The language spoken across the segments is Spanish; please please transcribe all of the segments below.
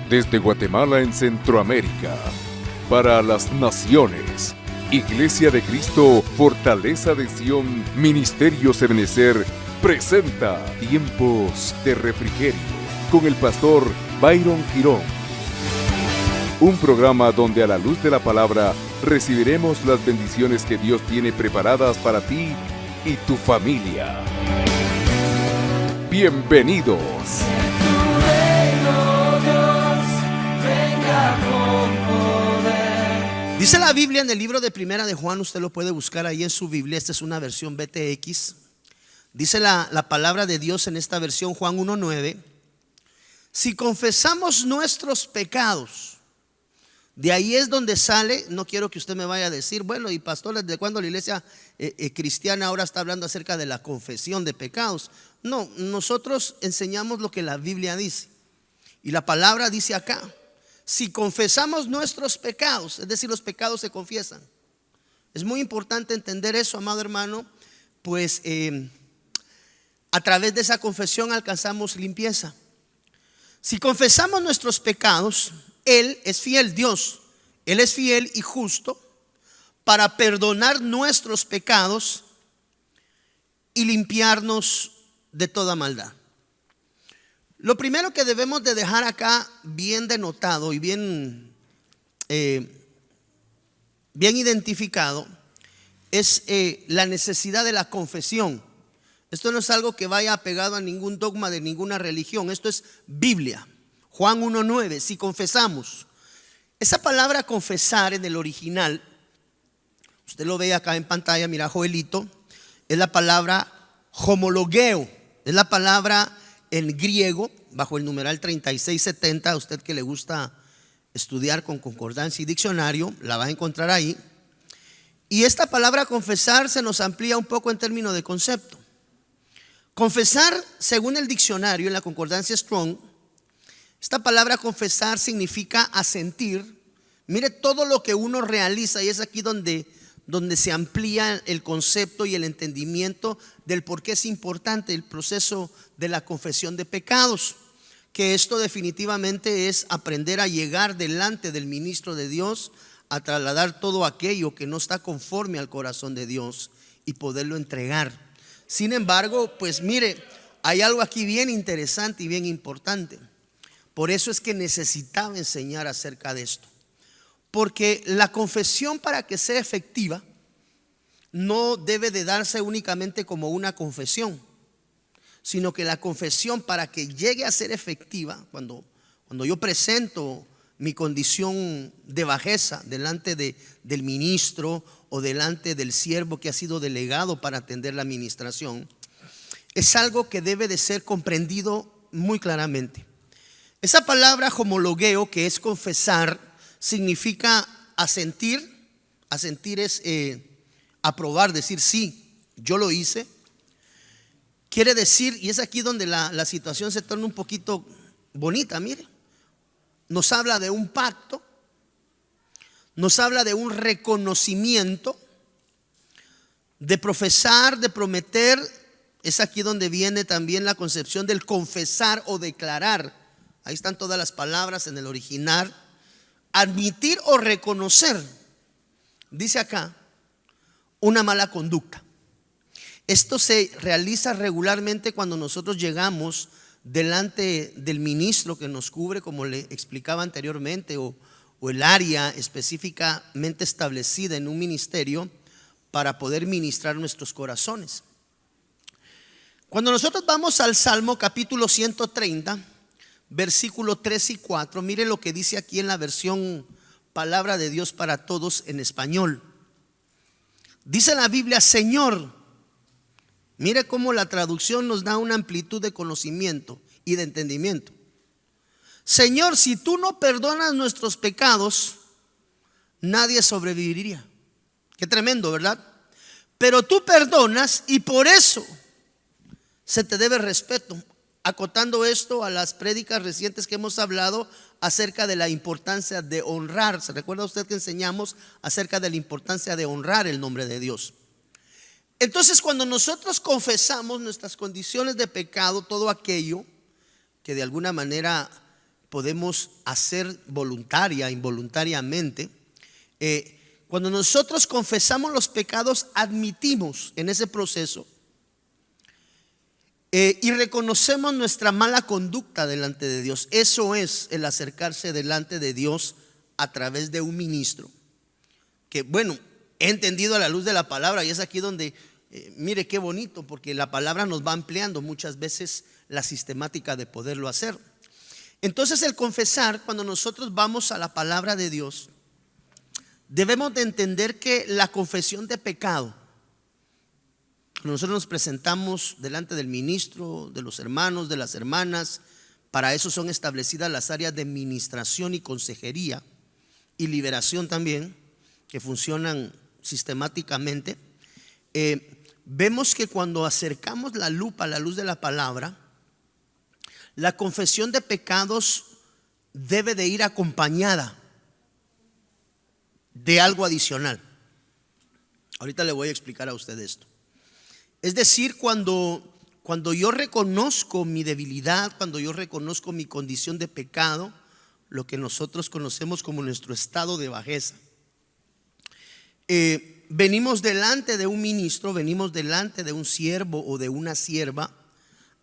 Desde Guatemala en Centroamérica, para las naciones, Iglesia de Cristo, Fortaleza de Sion, Ministerio Ebenecer, presenta Tiempos de Refrigerio, con el pastor Byron Girón. Un programa donde a la luz de la palabra recibiremos las bendiciones que Dios tiene preparadas para ti y tu familia. Bienvenidos. Dice la Biblia en el libro de Primera de Juan, usted lo puede buscar ahí en su Biblia, esta es una versión BTX. Dice la palabra de Dios en esta versión, Juan 1:9. Si confesamos nuestros pecados, de ahí es donde sale. No quiero que usted me vaya a decir, bueno, y pastor, ¿desde cuándo la iglesia cristiana ahora está hablando acerca de la confesión de pecados? No, nosotros enseñamos lo que la Biblia dice. Y la palabra dice acá: si confesamos nuestros pecados, es decir, los pecados se confiesan. Es muy importante entender eso, amado hermano, pues a través de esa confesión alcanzamos limpieza. Si confesamos nuestros pecados, Él es fiel, Dios, Él es fiel y justo para perdonar nuestros pecados y limpiarnos de toda maldad. Lo primero que debemos de dejar acá bien denotado y bien identificado es la necesidad de la confesión. Esto no es algo que vaya apegado a ningún dogma de ninguna religión, esto es Biblia. Juan 1:9, si confesamos. Esa palabra confesar en el original, usted lo ve acá en pantalla, mira Joelito, es la palabra homologeo, es la palabra en griego, bajo el numeral 3670, a usted que le gusta estudiar con concordancia y diccionario, la va a encontrar ahí. Y esta palabra confesar se nos amplía un poco en términos de concepto. Confesar, según el diccionario en la concordancia Strong, esta palabra confesar significa asentir. Mire todo lo que uno realiza, y es aquí donde se amplía el concepto y el entendimiento del por qué es importante el proceso de la confesión de pecados. Que esto definitivamente es aprender a llegar delante del ministro de Dios, a trasladar todo aquello que no está conforme al corazón de Dios y poderlo entregar. Sin embargo, pues mire, hay algo aquí bien interesante y bien importante. Por eso es que necesitaba enseñar acerca de esto. Porque la confesión, para que sea efectiva, no debe de darse únicamente como una confesión, sino que la confesión, para que llegue a ser efectiva, cuando yo presento mi condición de bajeza delante del ministro o delante del siervo que ha sido delegado para atender la administración, es algo que debe de ser comprendido muy claramente. Esa palabra homologeo, que es confesar, significa asentir. Asentir es aprobar, decir sí, yo lo hice. Quiere decir, y es aquí donde la situación se torna un poquito bonita, mire. Nos habla de un pacto, nos habla de un reconocimiento, de profesar, de prometer. Es aquí donde viene también la concepción del confesar o declarar. Ahí están todas las palabras en el original. Admitir o reconocer, dice acá, una mala conducta. Esto se realiza regularmente cuando nosotros llegamos delante del ministro que nos cubre, como le explicaba anteriormente, o el área específicamente establecida en un ministerio para poder ministrar nuestros corazones. Cuando nosotros vamos al Salmo capítulo 130, versículo 3 y 4, mire lo que dice aquí en la versión Palabra de Dios para Todos en español. Dice la Biblia: Señor, mire cómo la traducción nos da una amplitud de conocimiento y de entendimiento. Señor, si tú no perdonas nuestros pecados, nadie sobreviviría. Qué tremendo, ¿verdad? Pero tú perdonas y por eso se te debe respeto. Acotando esto a las prédicas recientes que hemos hablado acerca de la importancia de honrar. ¿Se recuerda usted que enseñamos acerca de la importancia de honrar el nombre de Dios? Entonces, cuando nosotros confesamos nuestras condiciones de pecado, todo aquello que de alguna manera podemos hacer voluntaria, involuntariamente. Cuando nosotros confesamos los pecados, admitimos en ese proceso y reconocemos nuestra mala conducta delante de Dios. Eso es el acercarse delante de Dios a través de un ministro. Que bueno, he entendido a la luz de la palabra, y es aquí donde, mire qué bonito, porque la palabra nos va ampliando muchas veces la sistemática de poderlo hacer. Entonces, el confesar, cuando nosotros vamos a la palabra de Dios, debemos de entender que la confesión de pecado, nosotros nos presentamos delante del ministro, de los hermanos, de las hermanas. Para eso son establecidas las áreas de ministración y consejería y liberación también, que funcionan sistemáticamente. Vemos que cuando acercamos la lupa a la luz de la palabra, la confesión de pecados debe de ir acompañada de algo adicional. Ahorita le voy a explicar a usted esto. Es decir, cuando yo reconozco mi debilidad, cuando yo reconozco mi condición de pecado, lo que nosotros conocemos como nuestro estado de bajeza, venimos delante de un ministro, venimos delante de un siervo o de una sierva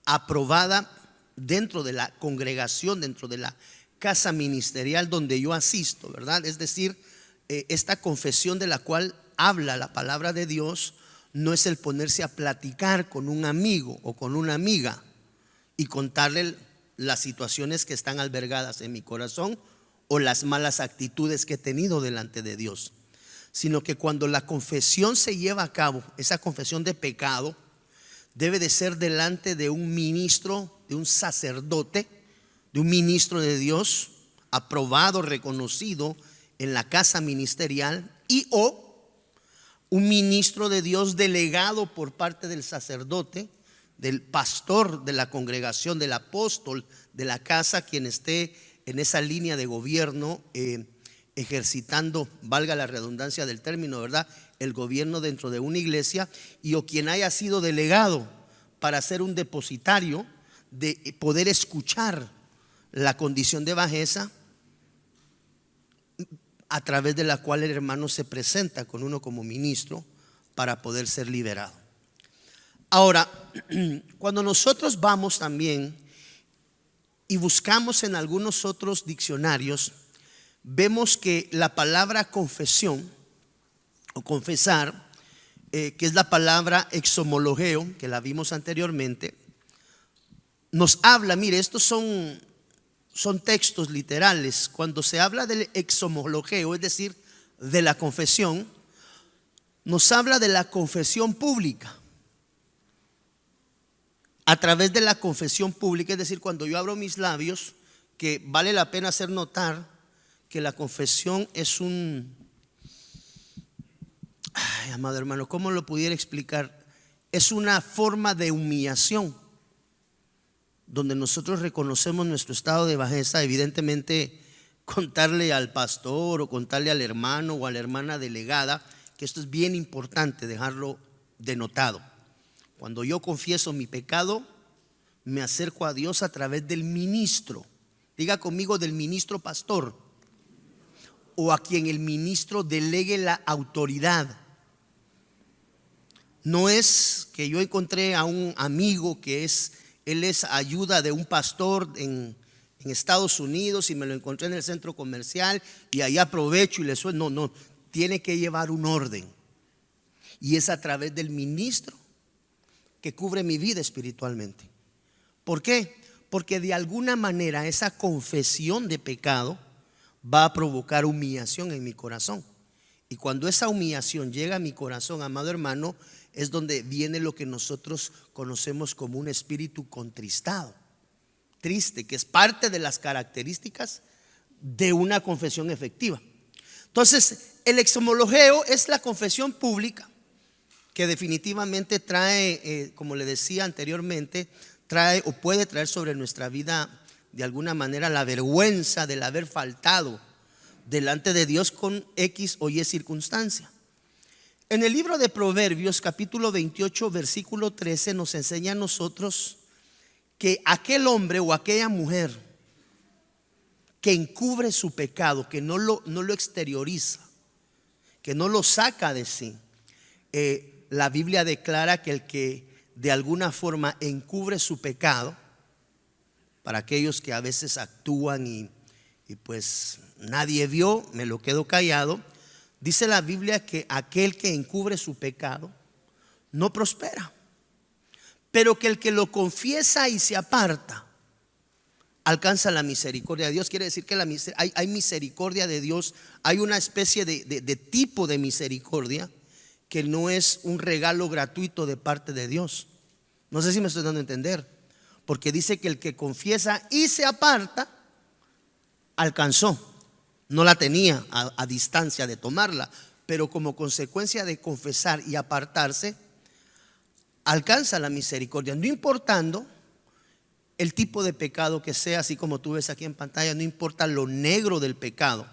aprobada dentro de la congregación, dentro de la casa ministerial donde yo asisto, ¿verdad? Es decir, esta confesión de la cual habla la palabra de Dios no es el ponerse a platicar con un amigo o con una amiga y contarle las situaciones que están albergadas en mi corazón o las malas actitudes que he tenido delante de Dios, sino que cuando la confesión se lleva a cabo, esa confesión de pecado debe de ser delante de un ministro, de un sacerdote, de un ministro de Dios aprobado, reconocido en la casa ministerial, y o un ministro de Dios delegado por parte del sacerdote, del pastor de la congregación, del apóstol de la casa, quien esté en esa línea de gobierno, ejercitando, valga la redundancia del término, ¿verdad?, el gobierno dentro de una iglesia, y o quien haya sido delegado para ser un depositario de poder escuchar la condición de bajeza, a través de la cual el hermano se presenta con uno como ministro para poder ser liberado. Ahora, cuando nosotros vamos también y buscamos en algunos otros diccionarios, vemos que la palabra confesión o confesar, que es la palabra exomologeo, que la vimos anteriormente, nos habla, mire, estos son textos literales. Cuando se habla del exomologeo, es decir, de la confesión, nos habla de la confesión pública. A través de la confesión pública, es decir, cuando yo abro mis labios, que vale la pena hacer notar que la confesión es amado hermano, ¿cómo lo pudiera explicar? Es una forma de humillación, donde nosotros reconocemos nuestro estado de bajeza. Evidentemente, contarle al pastor o contarle al hermano o a la hermana delegada, que esto es bien importante dejarlo denotado. Cuando yo confieso mi pecado, me acerco a Dios a través del ministro. Diga conmigo, del ministro pastor, o a quien el ministro delegue la autoridad. No es que yo encontré a un amigo que él es ayuda de un pastor en Estados Unidos y me lo encontré en el centro comercial y ahí aprovecho y le suelto. No, tiene que llevar un orden, y es a través del ministro que cubre mi vida espiritualmente. ¿Por qué? Porque de alguna manera esa confesión de pecado va a provocar humillación en mi corazón, y cuando esa humillación llega a mi corazón, amado hermano, es donde viene lo que nosotros conocemos como un espíritu contristado, triste, que es parte de las características de una confesión efectiva. Entonces, el exomologeo es la confesión pública que definitivamente trae, como le decía anteriormente, trae o puede traer sobre nuestra vida de alguna manera la vergüenza del haber faltado delante de Dios con X o Y circunstancia. En el libro de Proverbios, capítulo 28, versículo 13, nos enseña a nosotros que aquel hombre o aquella mujer que encubre su pecado, que no lo exterioriza, que no lo saca de sí, la Biblia declara que el que de alguna forma encubre su pecado, para aquellos que a veces actúan y pues nadie vio, me lo quedo callado, dice la Biblia que aquel que encubre su pecado no prospera, pero que el que lo confiesa y se aparta alcanza la misericordia de Dios. Quiere decir que hay misericordia de Dios, hay una especie de tipo de misericordia que no es un regalo gratuito de parte de Dios. No sé si me estoy dando a entender, porque dice que el que confiesa y se aparta alcanzó, no la tenía a distancia de tomarla, pero como consecuencia de confesar y apartarse, alcanza la misericordia, no importando el tipo de pecado que sea, así como tú ves aquí en pantalla, no importa lo negro del pecado,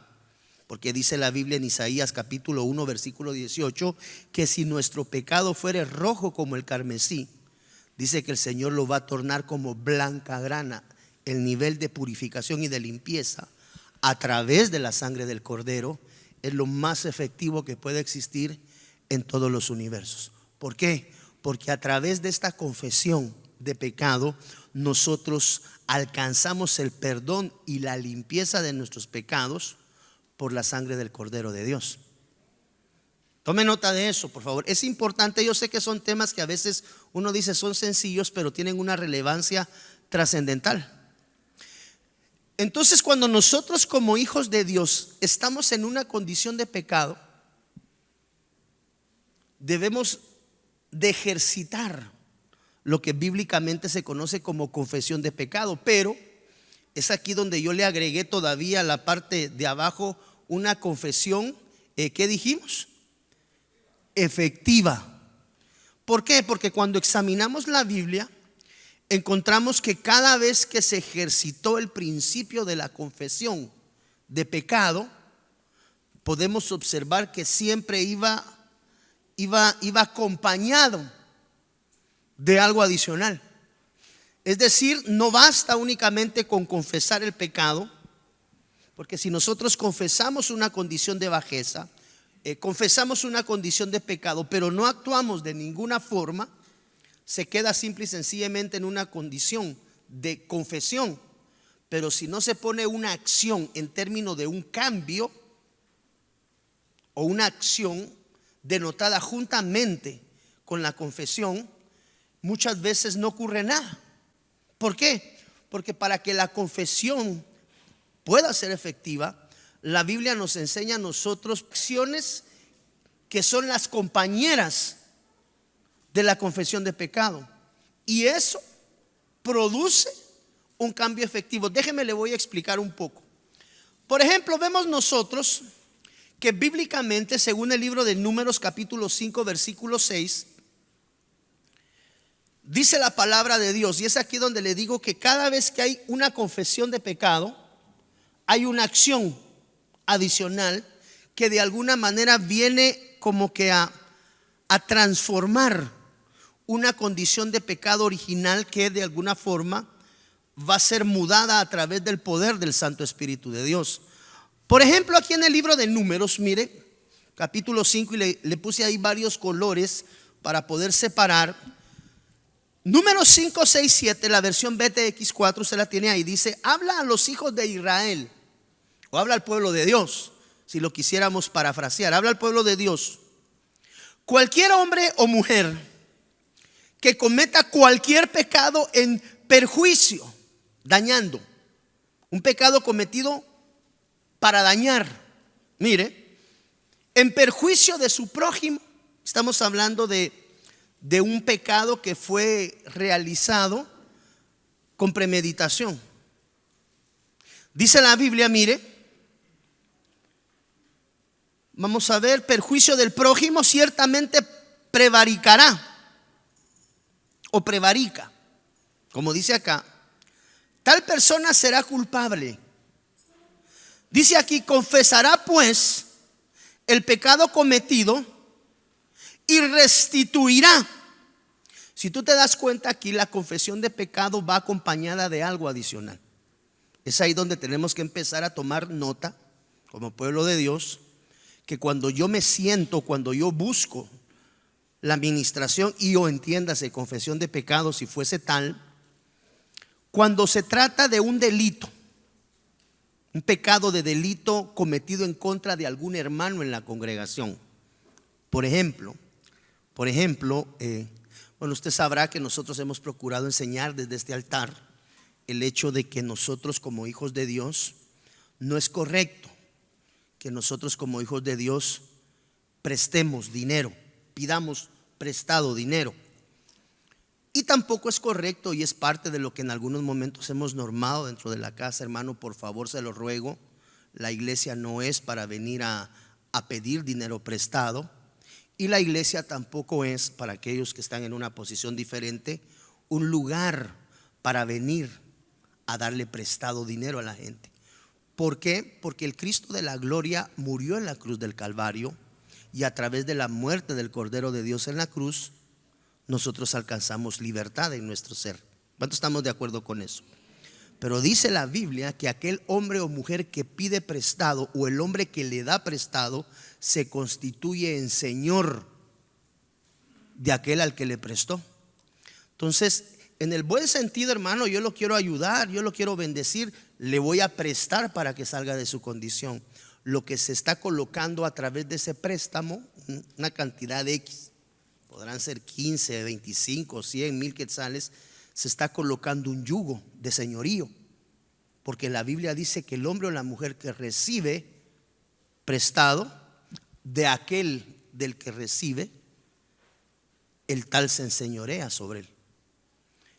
porque dice la Biblia en Isaías capítulo 1 versículo 18, que si nuestro pecado fuere rojo como el carmesí, dice que el Señor lo va a tornar como blanca grana. El nivel de purificación y de limpieza a través de la sangre del Cordero es lo más efectivo que puede existir en todos los universos. ¿Por qué? Porque a través de esta confesión de pecado nosotros alcanzamos el perdón y la limpieza de nuestros pecados por la sangre del Cordero de Dios. Tome nota de eso, por favor. Es importante. Yo sé que son temas que a veces uno dice son sencillos, pero tienen una relevancia trascendental. Entonces, cuando nosotros como hijos de Dios estamos en una condición de pecado, debemos de ejercitar lo que bíblicamente se conoce como confesión de pecado. Pero es aquí donde yo le agregué todavía la parte de abajo una confesión, ¿qué dijimos? Efectiva. ¿Por qué? Porque cuando examinamos la Biblia encontramos que cada vez que se ejercitó el principio de la confesión de pecado, podemos observar que siempre iba acompañado de algo adicional. Es decir, no basta únicamente con confesar el pecado, porque si nosotros confesamos una condición de bajeza, confesamos una condición de pecado, pero no actuamos de ninguna forma, se queda simple y sencillamente en una condición de confesión. Pero si no se pone una acción en términos de un cambio o una acción denotada juntamente con la confesión, muchas veces no ocurre nada. ¿Por qué? Porque para que la confesión pueda ser efectiva, la Biblia nos enseña a nosotros acciones que son las compañeras de la confesión de pecado, y eso produce un cambio efectivo. Déjeme, le voy a explicar un poco. Por ejemplo, vemos nosotros que bíblicamente, según el libro de Números capítulo 5 versículo 6, dice la palabra de Dios, y es aquí donde le digo que cada vez que hay una confesión de pecado, hay una acción adicional que de alguna manera viene como que a transformar una condición de pecado original que de alguna forma va a ser mudada a través del poder del Santo Espíritu de Dios. Por ejemplo, aquí en el libro de Números, mire, capítulo 5, y le puse ahí varios colores para poder separar. Números 5, 6, 7, la versión BTX4, usted la tiene ahí, dice: habla a los hijos de Israel, o habla al pueblo de Dios, si lo quisiéramos parafrasear, habla al pueblo de Dios. Cualquier hombre o mujer que cometa cualquier pecado en perjuicio, dañando, un pecado cometido para dañar, mire, en perjuicio de su prójimo, estamos hablando de un pecado que fue realizado con premeditación. Dice la Biblia, mire, vamos a ver, perjuicio del prójimo, ciertamente prevaricará o prevarica, como dice acá, tal persona será culpable. Dice aquí: confesará pues el pecado cometido y restituirá. Si tú te das cuenta, aquí la confesión de pecado va acompañada de algo adicional. Es ahí donde tenemos que empezar a tomar nota como pueblo de Dios, que cuando yo me siento, cuando yo busco la administración y o entiéndase confesión de pecados si fuese tal, cuando se trata de un delito, un pecado de delito cometido en contra de algún hermano en la congregación, por ejemplo, bueno, usted sabrá que nosotros hemos procurado enseñar desde este altar el hecho de que nosotros como hijos de Dios, no es correcto que nosotros como hijos de Dios prestemos dinero, pidamos prestado dinero. Y tampoco es correcto, y es parte de lo que en algunos momentos hemos normado dentro de la casa, hermano, por favor se lo ruego, la iglesia no es para venir a pedir dinero prestado, y la iglesia tampoco es, para aquellos que están en una posición diferente, un lugar para venir a darle prestado dinero a la gente. ¿Por qué? Porque el Cristo de la gloria murió en la cruz del Calvario, y a través de la muerte del Cordero de Dios en la cruz, nosotros alcanzamos libertad en nuestro ser. ¿Cuántos estamos de acuerdo con eso? Pero dice la Biblia que aquel hombre o mujer que pide prestado, o el hombre que le da prestado, se constituye en señor de aquel al que le prestó. Entonces, en el buen sentido, hermano, yo lo quiero ayudar, yo lo quiero bendecir, le voy a prestar para que salga de su condición. Lo que se está colocando a través de ese préstamo, una cantidad de X, podrán ser 15, 25, 100, 1000 quetzales, se está colocando un yugo de señorío, porque la Biblia dice que el hombre o la mujer que recibe prestado de aquel del que recibe, el tal se enseñorea sobre él.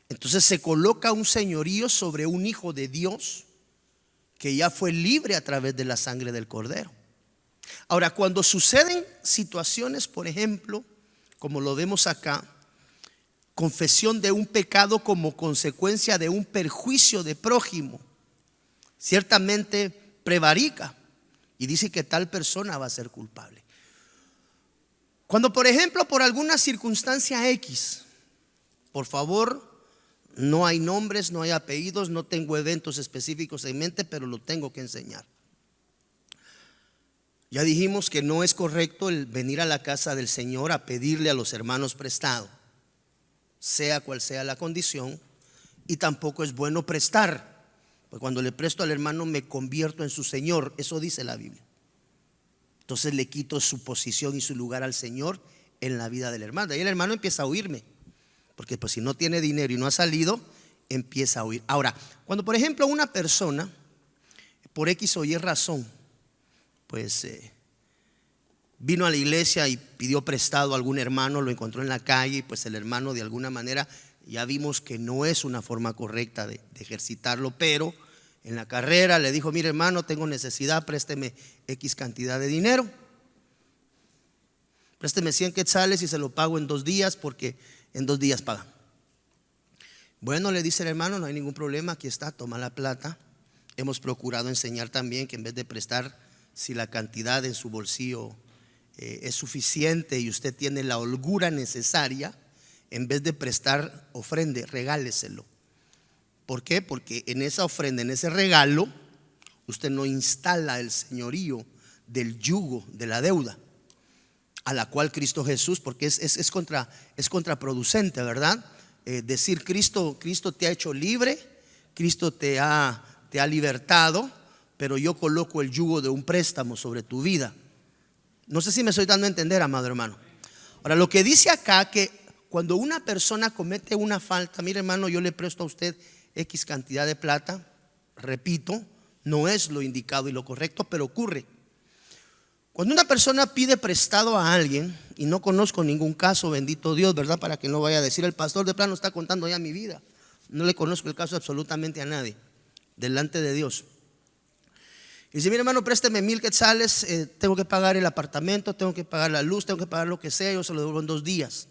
Entonces se coloca un señorío sobre un hijo de Dios que ya fue libre a través de la sangre del Cordero. Ahora, cuando suceden situaciones, por ejemplo, como lo vemos acá, confesión de un pecado como consecuencia de un perjuicio de prójimo, ciertamente prevarica y dice que tal persona va a ser culpable. Cuando, por ejemplo, por alguna circunstancia X, por favor, no hay nombres, no hay apellidos, no tengo eventos específicos en mente, pero lo tengo que enseñar. Ya dijimos que no es correcto el venir a la casa del Señor a pedirle a los hermanos prestado, sea cual sea la condición, y tampoco es bueno prestar, pues cuando le presto al hermano me convierto en su Señor, eso dice la Biblia. Entonces le quito su posición y su lugar al Señor en la vida del hermano. Y el hermano empieza a huirme, porque pues si no tiene dinero y no ha salido, empieza a huir. Ahora, cuando por ejemplo una persona, por X o Y razón, pues vino a la iglesia y pidió prestado a algún hermano, lo encontró en la calle, y pues el hermano de alguna manera, ya vimos que no es una forma correcta de ejercitarlo, pero en la carrera le dijo: mire hermano, tengo necesidad, présteme X cantidad de dinero, présteme 100 quetzales y se lo pago en 2 días, porque en 2 días pagan. Bueno, le dice el hermano, no hay ningún problema, aquí está, toma la plata. Hemos procurado enseñar también que en vez de prestar, si la cantidad en su bolsillo es suficiente y usted tiene la holgura necesaria, en vez de prestar, ofrende, regáleselo. ¿Por qué? Porque en esa ofrenda, en ese regalo, usted no instala el señorío del yugo de la deuda, a la cual Cristo Jesús, porque es contraproducente, ¿verdad? Decir Cristo te ha hecho libre, Cristo te ha libertado, pero yo coloco el yugo de un préstamo sobre tu vida. No sé si me estoy dando a entender, amado hermano. Ahora, lo que dice acá, que cuando una persona comete una falta, mire hermano, yo le presto a usted X cantidad de plata, repito, no es lo indicado y lo correcto, pero ocurre. Cuando una persona pide prestado a alguien, y no conozco ningún caso, bendito Dios, ¿verdad? Para que no vaya a decir: el pastor de plano está contando ya mi vida. No le conozco el caso absolutamente a nadie delante de Dios. Y dice: mire hermano, présteme 1000 quetzales, tengo que pagar el apartamento, tengo que pagar la luz, tengo que pagar lo que sea, yo se lo devuelvo en 2 días.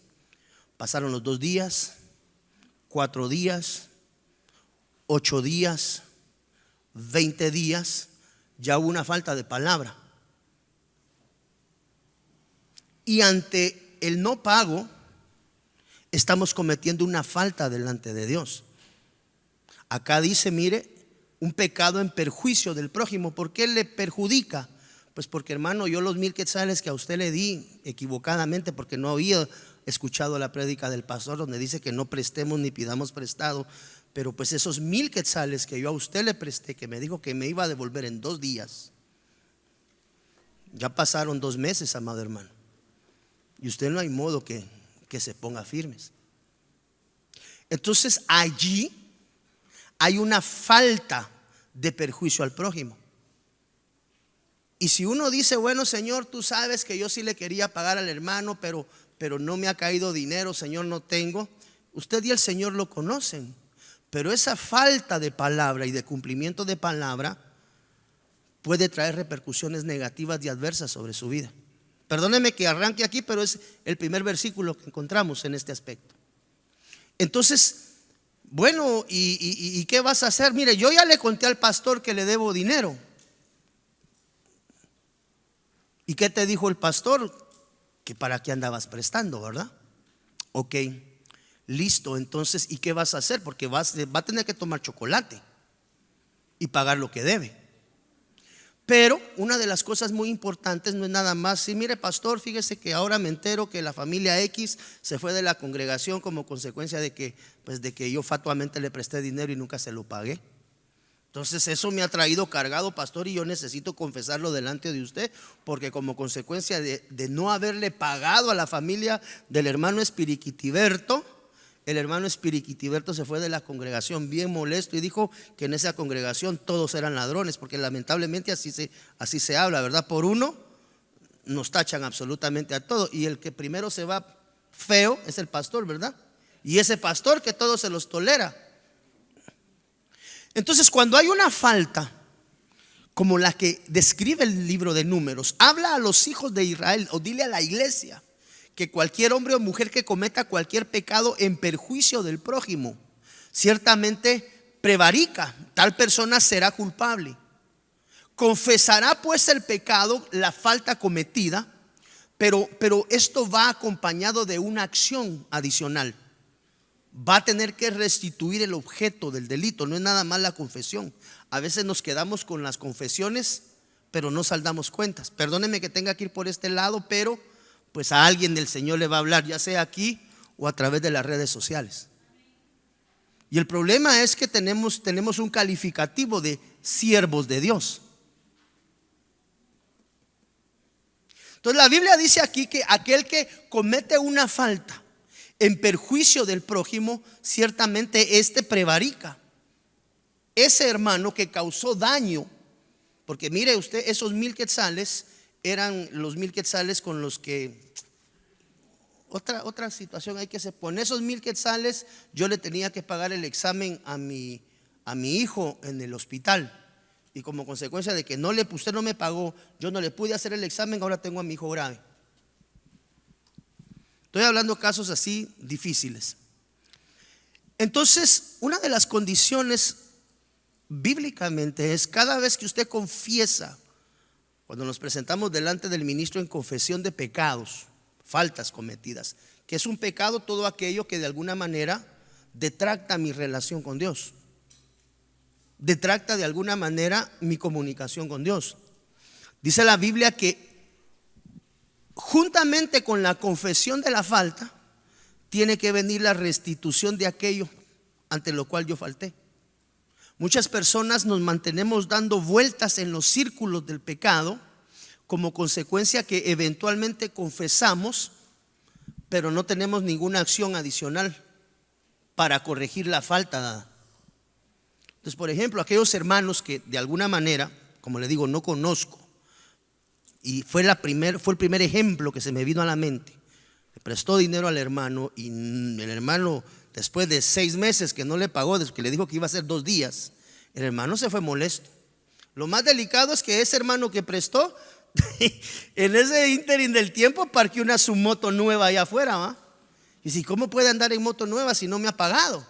Pasaron los 2 días, 4 días, 8 días, 20 días, ya hubo una falta de palabra. Y ante el no pago, estamos cometiendo una falta delante de Dios. Acá dice: mire, un pecado en perjuicio del prójimo. ¿Por qué le perjudica? Pues porque, hermano, yo los 1000 quetzales que a usted le di equivocadamente, porque no había escuchado la prédica del pastor donde dice que no prestemos ni pidamos prestado, pero pues esos 1000 quetzales que yo a usted le presté, que me dijo que me iba a devolver en 2 días, ya pasaron 2 meses, amado hermano, y usted no hay modo que se ponga firmes. Entonces allí hay una falta de perjuicio al prójimo. Y si uno dice, bueno, Señor, tú sabes que yo sí le quería pagar al hermano, pero no me ha caído dinero, Señor, no tengo. Usted y el Señor lo conocen, pero esa falta de palabra y de cumplimiento de palabra puede traer repercusiones negativas y adversas sobre su vida. Perdóneme que arranque aquí, pero es el primer versículo que encontramos en este aspecto. Entonces, bueno, ¿y qué vas a hacer? Mire, yo ya le conté al pastor que le debo dinero. ¿Y qué te dijo el pastor? Que para qué andabas prestando, ¿verdad? Ok, listo, entonces, ¿y qué vas a hacer? Porque va a tener que tomar chocolate y pagar lo que debe. Pero una de las cosas muy importantes no es nada más, sí, mire, pastor, fíjese que ahora me entero que la familia X se fue de la congregación como consecuencia de que yo fatuamente le presté dinero y nunca se lo pagué. Entonces eso me ha traído cargado, pastor, y yo necesito confesarlo delante de usted, porque como consecuencia de no haberle pagado a la familia del hermano Espiriquitiberto, el hermano Espiriquitiberto se fue de la congregación bien molesto y dijo que en esa congregación todos eran ladrones, porque lamentablemente así se habla, ¿verdad? Por uno nos tachan absolutamente a todos, y el que primero se va feo es el pastor, ¿verdad? Y ese pastor que todos se los tolera. Entonces, cuando hay una falta como la que describe el libro de Números, habla a los hijos de Israel, o dile a la iglesia, que cualquier hombre o mujer que cometa cualquier pecado en perjuicio del prójimo, ciertamente prevarica, tal persona será culpable. Confesará pues el pecado, la falta cometida, pero esto va acompañado de una acción adicional. Va a tener que restituir el objeto del delito. No es nada más la confesión. A veces nos quedamos con las confesiones, pero no saldamos cuentas. Perdónenme que tenga que ir por este lado, pero pues a alguien del Señor le va a hablar, ya sea aquí o a través de las redes sociales. Y el problema es que tenemos un calificativo de siervos de Dios. Entonces la Biblia dice aquí que aquel que comete una falta en perjuicio del prójimo, ciertamente este prevarica. Ese hermano que causó daño, porque mire usted, esos 1000 quetzales eran los 1000 quetzales con los que otra situación hay que se pone. Esos 1000 quetzales yo le tenía que pagar el examen a mi hijo en el hospital, y como consecuencia de que usted no me pagó, yo no le pude hacer el examen, ahora tengo a mi hijo grave. Estoy hablando de casos así difíciles. Entonces, una de las condiciones bíblicamente es cada vez que usted confiesa, cuando nos presentamos delante del ministro en confesión de pecados, faltas cometidas, que es un pecado todo aquello que de alguna manera detracta mi relación con Dios, detracta de alguna manera mi comunicación con Dios. Dice la Biblia que juntamente con la confesión de la falta tiene que venir la restitución de aquello ante lo cual yo falté. Muchas personas nos mantenemos dando vueltas en los círculos del pecado como consecuencia que eventualmente confesamos, pero no tenemos ninguna acción adicional para corregir la falta dada. Entonces, por ejemplo, aquellos hermanos que de alguna manera, como le digo, no conozco, y fue el primer ejemplo que se me vino a la mente. Le prestó dinero al hermano, y el hermano, después de 6 meses que no le pagó, desde que le dijo que iba a ser 2 días, el hermano se fue molesto. Lo más delicado es que ese hermano que prestó, en ese ínterin del tiempo, parqueó una su moto nueva allá afuera, ¿va? Y si, ¿cómo puede andar en moto nueva si no me ha pagado?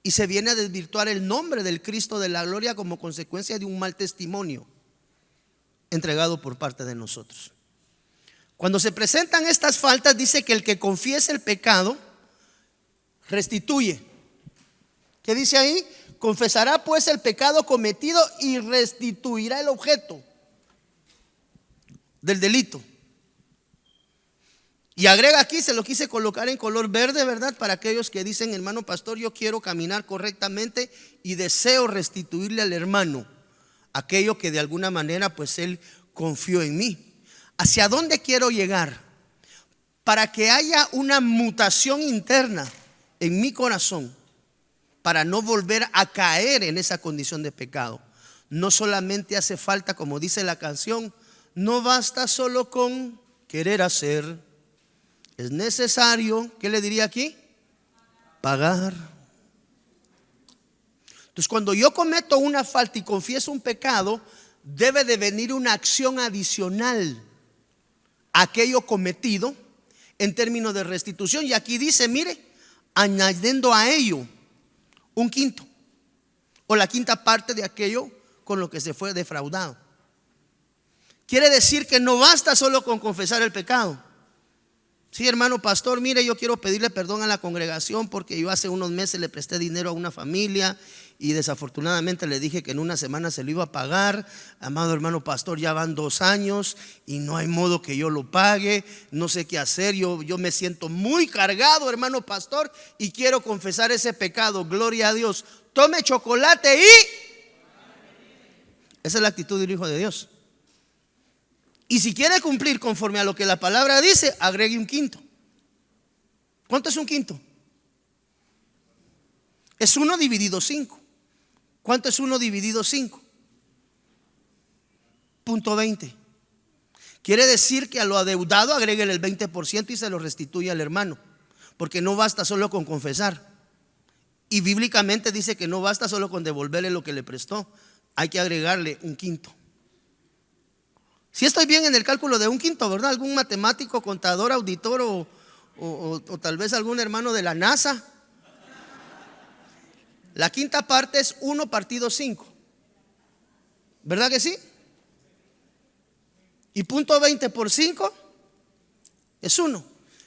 Y se viene a desvirtuar el nombre del Cristo de la gloria como consecuencia de un mal testimonio entregado por parte de nosotros. Cuando se presentan estas faltas, dice que el que confiesa el pecado restituye. ¿Qué dice ahí? confesará pues el pecado cometido y restituirá el objeto del delito. Y agrega aquí, se lo quise colocar en color verde, ¿verdad? Para aquellos que dicen: hermano pastor, yo quiero caminar correctamente y deseo restituirle al hermano aquello que de alguna manera pues él confió en mí. ¿Hacia dónde quiero llegar? Para que haya una mutación interna en mi corazón, para no volver a caer en esa condición de pecado. No solamente hace falta, como dice la canción, no basta solo con querer hacer, es necesario, ¿qué le diría aquí? Pagar. Entonces, cuando yo cometo una falta y confieso un pecado, debe de venir una acción adicional a aquello cometido en términos de restitución. Y aquí dice, mire, añadiendo a ello un quinto o la quinta parte de aquello con lo que se fue defraudado. Quiere decir que no basta solo con confesar el pecado. Sí, hermano pastor, mire, yo quiero pedirle perdón a la congregación porque yo hace unos meses le presté dinero a una familia y desafortunadamente le dije que en una semana se lo iba a pagar. Amado hermano pastor, ya van 2 años y no hay modo que yo lo pague, no sé qué hacer, yo me siento muy cargado, hermano pastor, y quiero confesar ese pecado. Gloria a Dios. Tome chocolate y esa es la actitud del Hijo de Dios. Y si quiere cumplir conforme a lo que la palabra dice, agregue un quinto. ¿Cuánto es un quinto? Es 1 dividido 5. ¿Cuánto es 1 dividido 5? Punto 20. Quiere decir que a lo adeudado agregue el 20% y se lo restituye al hermano, porque no basta solo con confesar. Y bíblicamente dice que no basta solo con devolverle lo que le prestó, hay que agregarle un quinto. Si estoy bien en el cálculo de un quinto, ¿verdad? Algún matemático, contador, auditor o tal vez algún hermano de la NASA. La quinta parte es 1 partido 5. ¿Verdad que sí? Y punto 20 por 5 es 1.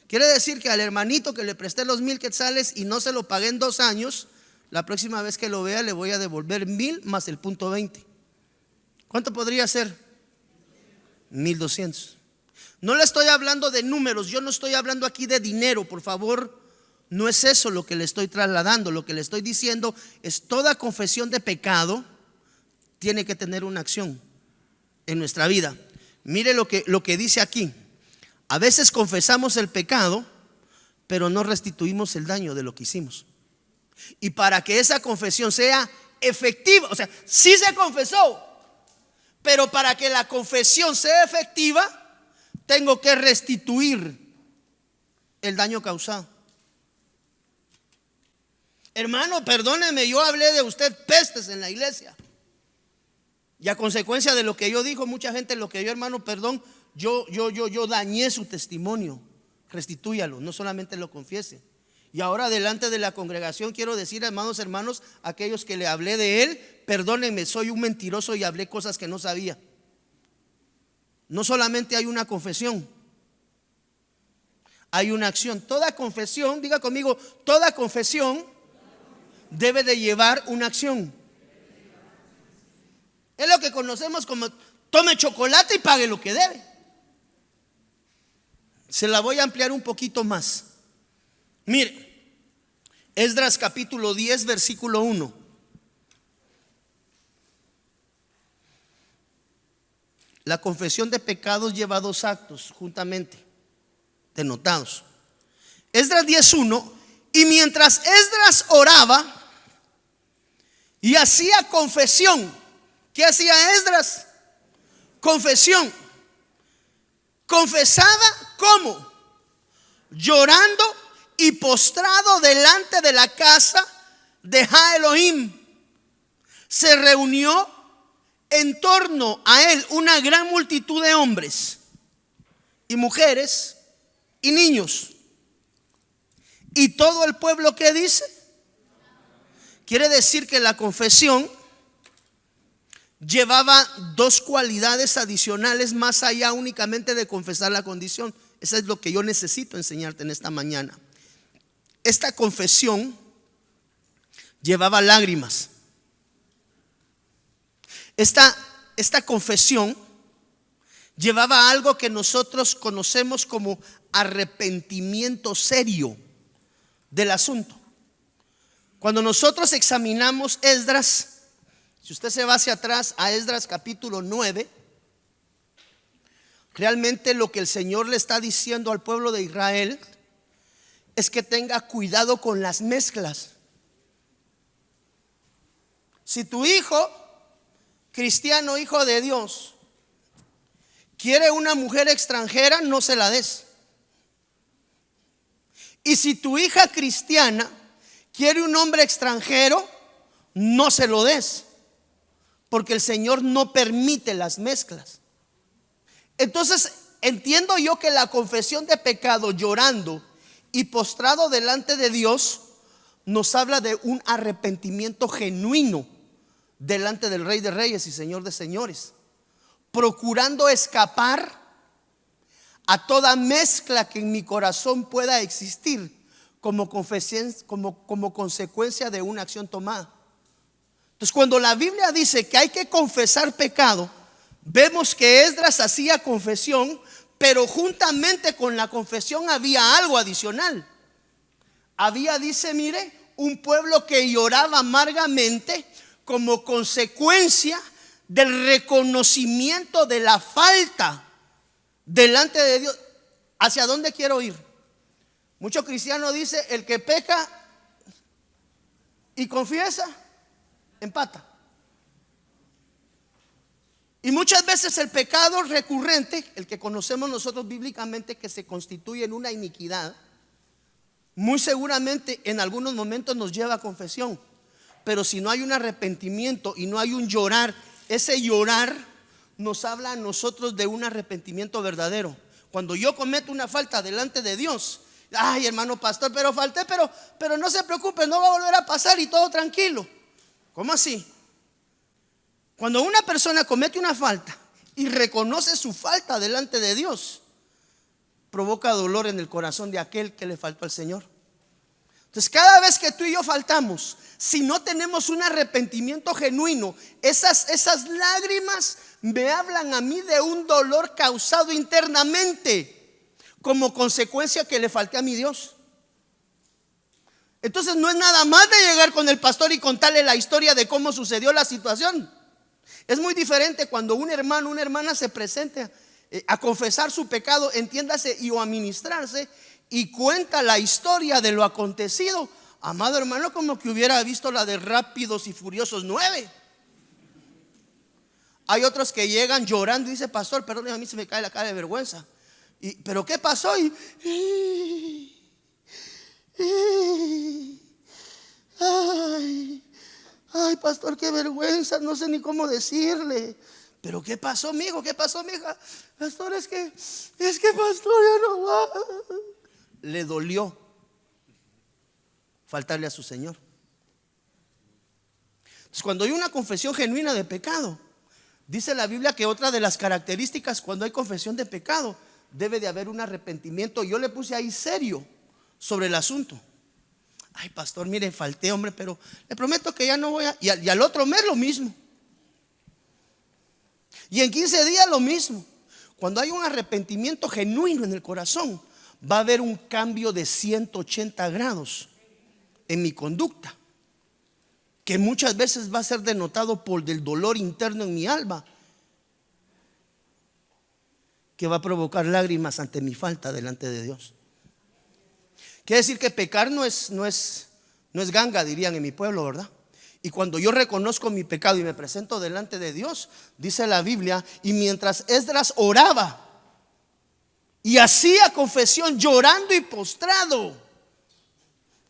Quiere decir que al hermanito que le presté los 1,000 quetzales y no se lo pagué en 2 años, la próxima vez que lo vea le voy a devolver 1,000 más el punto 20. ¿Cuánto podría ser? 1,200. No le estoy hablando de números, yo no estoy hablando aquí de dinero, por favor. No es eso lo que le estoy trasladando. Lo que le estoy diciendo es: toda confesión de pecado tiene que tener una acción en nuestra vida. Mire lo que dice aquí. A veces confesamos el pecado, pero no restituimos el daño de lo que hicimos. Y para que esa confesión sea efectiva, o sea, sí se confesó, pero para que la confesión sea efectiva, tengo que restituir el daño causado. Hermano, perdóneme, yo hablé de usted pestes en la iglesia. Y a consecuencia de lo que yo dijo, mucha gente lo que yo, hermano, perdón, yo dañé su testimonio. Restitúyalo, no solamente lo confiese. Y ahora delante de la congregación quiero decir, hermanos, aquellos que le hablé de él, perdónenme, soy un mentiroso y hablé cosas que no sabía. No solamente hay una confesión, hay una acción. Toda confesión, diga conmigo, toda confesión debe de llevar una acción. Es lo que conocemos como tome chocolate y pague lo que debe. Se la voy a ampliar un poquito más. Mire, Esdras capítulo 10 versículo 1. La confesión de pecados lleva 2 actos juntamente denotados. Esdras 10:1. Y mientras Esdras oraba y hacía confesión, ¿qué hacía Esdras? Confesión. Confesaba ¿cómo? Llorando y postrado delante de la casa de Jah Elohim. Se reunió en torno a él una gran multitud de hombres y mujeres y niños. Y todo el pueblo, ¿qué dice? Quiere decir que la confesión llevaba 2 cualidades adicionales más allá únicamente de confesar la condición. Eso es lo que yo necesito enseñarte en esta mañana. Esta confesión llevaba lágrimas. Esta confesión llevaba a algo que nosotros conocemos como arrepentimiento serio del asunto. Cuando nosotros examinamos Esdras, si usted se va hacia atrás a Esdras capítulo 9, realmente lo que el Señor le está diciendo al pueblo de Israel es que tenga cuidado con las mezclas. Si tu hijo, cristiano, hijo de Dios, quiere una mujer extranjera, no se la des. Y si tu hija cristiana quiere un hombre extranjero, no se lo des, porque el Señor no permite las mezclas. Entonces entiendo yo que la confesión de pecado llorando y postrado delante de Dios nos habla de un arrepentimiento genuino delante del Rey de Reyes y Señor de Señores, procurando escapar a toda mezcla que en mi corazón pueda existir como consecuencia de una acción tomada. Entonces, cuando la Biblia dice que hay que confesar pecado, vemos que Esdras hacía confesión, pero juntamente con la confesión había algo adicional. Había, dice, mire, un pueblo que lloraba amargamente como consecuencia del reconocimiento de la falta delante de Dios. ¿Hacia dónde quiero ir? Muchos cristianos dicen: el que peca y confiesa, empata. Y muchas veces el pecado recurrente, el que conocemos nosotros bíblicamente, que se constituye en una iniquidad, muy seguramente en algunos momentos nos lleva a confesión. Pero si no hay un arrepentimiento y no hay un llorar, ese llorar nos habla a nosotros de un arrepentimiento verdadero. Cuando yo cometo una falta delante de Dios, ay, hermano pastor, pero falté, pero no se preocupe, no va a volver a pasar y todo tranquilo. ¿Cómo así? Cuando una persona comete una falta y reconoce su falta delante de Dios, provoca dolor en el corazón de aquel que le faltó al Señor. Entonces, cada vez que tú y yo faltamos, si no tenemos un arrepentimiento genuino, esas lágrimas me hablan a mí de un dolor causado internamente como consecuencia que le falté a mi Dios. Entonces, no es nada más de llegar con el pastor y contarle la historia de cómo sucedió la situación. Es muy diferente cuando un hermano, una hermana se presenta a confesar su pecado, entiéndase, y o a ministrarse, y cuenta la historia de lo acontecido. Amado hermano, como que hubiera visto la de Rápidos y Furiosos 9. Hay otros que llegan llorando y dice: pastor, perdón, a mí se me cae la cara de vergüenza. ¿Pero qué pasó? Ay, pastor, qué vergüenza, no sé ni cómo decirle. ¿Pero qué pasó, mijo? ¿Qué pasó, mija? Pastor, es que pastor, ya no va. Le dolió faltarle a su Señor. Entonces, cuando hay una confesión genuina de pecado, dice la Biblia que otra de las características cuando hay confesión de pecado, debe de haber un arrepentimiento. Yo le puse ahí serio sobre el asunto. Ay, pastor, mire, falté, hombre, pero le prometo que ya no voy a. Y al otro mes lo mismo. Y en 15 días lo mismo. Cuando hay un arrepentimiento genuino en el corazón, va a haber un cambio de 180 grados en mi conducta, que muchas veces va a ser denotado por el dolor interno en mi alma, que va a provocar lágrimas ante mi falta delante de Dios. Quiere decir que pecar no es ganga, dirían en mi pueblo, ¿verdad? Y cuando yo reconozco mi pecado y me presento delante de Dios, dice la Biblia, y mientras Esdras oraba y hacía confesión llorando y postrado,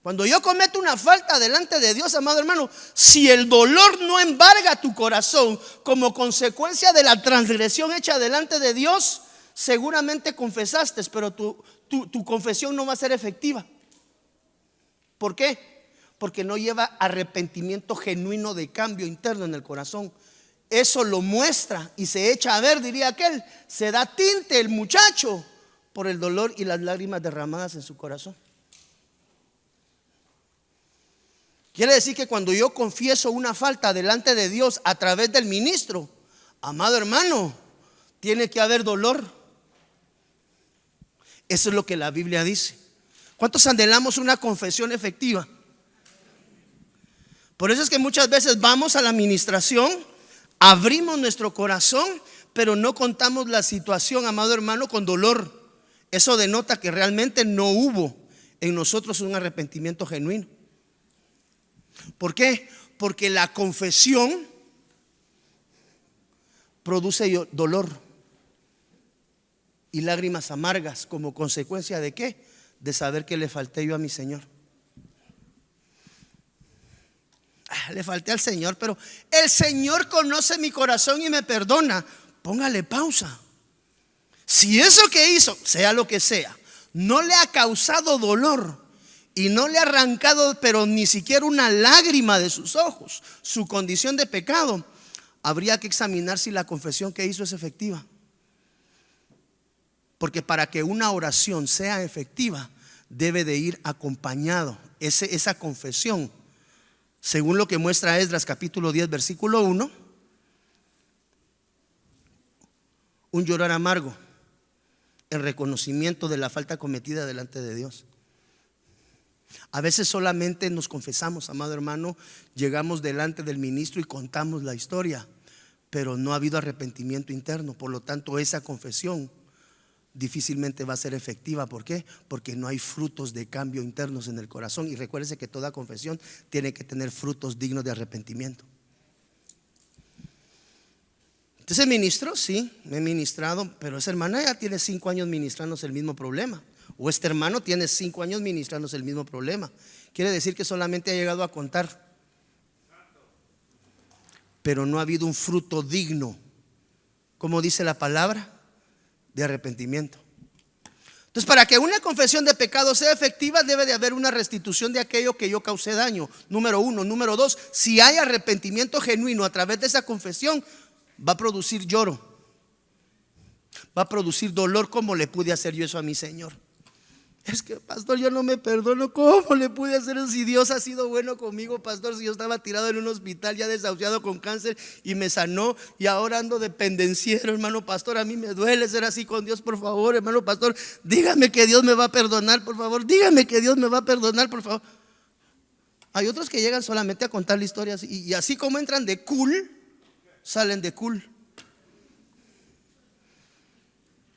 cuando yo cometo una falta delante de Dios, amado hermano, si el dolor no embarga tu corazón como consecuencia de la transgresión hecha delante de Dios, seguramente confesaste, pero tu confesión no va a ser efectiva. ¿Por qué? Porque no lleva arrepentimiento genuino de cambio interno en el corazón. Eso lo muestra y se echa a ver, diría aquel. Se da tinte el muchacho por el dolor y las lágrimas derramadas en su corazón. Quiere decir que cuando yo confieso una falta delante de Dios a través del ministro, amado hermano, tiene que haber dolor. Eso es lo que la Biblia dice. ¿Cuántos anhelamos una confesión efectiva? Por eso es que muchas veces vamos a la administración, abrimos nuestro corazón, pero no contamos la situación, amado hermano, con dolor. Eso denota que realmente no hubo en nosotros un arrepentimiento genuino. ¿Por qué? Porque la confesión produce dolor y lágrimas amargas. ¿Como consecuencia de qué? De saber que le falté yo a mi Señor. Le falté al Señor, pero el Señor conoce mi corazón y me perdona. Póngale pausa. Si eso que hizo, sea lo que sea, no le ha causado dolor y no le ha arrancado, pero ni siquiera una lágrima de sus ojos, su condición de pecado, habría que examinar si la confesión que hizo es efectiva. Porque para que una oración sea efectiva, debe de ir acompañado esa confesión, según lo que muestra Esdras capítulo 10 versículo 1, un llorar amargo en reconocimiento de la falta cometida delante de Dios. A veces solamente nos confesamos, amado hermano, llegamos delante del ministro y contamos la historia, pero no ha habido arrepentimiento interno. Por lo tanto, esa confesión difícilmente va a ser efectiva. ¿Por qué? Porque no hay frutos de cambio internos en el corazón. Y recuérdese que toda confesión tiene que tener frutos dignos de arrepentimiento. Entonces, ministro, sí, me he ministrado, pero esa hermana ya tiene 5 años ministrándose el mismo problema. O este hermano tiene 5 años ministrándose el mismo problema. Quiere decir que solamente ha llegado a contar, pero no ha habido un fruto digno, como dice la palabra, de arrepentimiento. Entonces, para que una confesión de pecado sea efectiva, debe de haber una restitución de aquello que yo causé daño. Número 1. Número 2, si hay arrepentimiento genuino a través de esa confesión, va a producir lloro, va a producir dolor. ¿Cómo le pude hacer yo eso a mi Señor? Es que, pastor, yo no me perdono. ¿Cómo le pude hacer eso si Dios ha sido bueno conmigo, pastor? Si yo estaba tirado en un hospital ya desahuciado con cáncer y me sanó, y ahora ando de pendenciero, hermano pastor. A mí me duele ser así con Dios. Por favor, hermano pastor, dígame que Dios me va a perdonar, por favor. Dígame que Dios me va a perdonar, por favor. Hay otros que llegan solamente a contar la historia y así como entran de cool, salen de cool.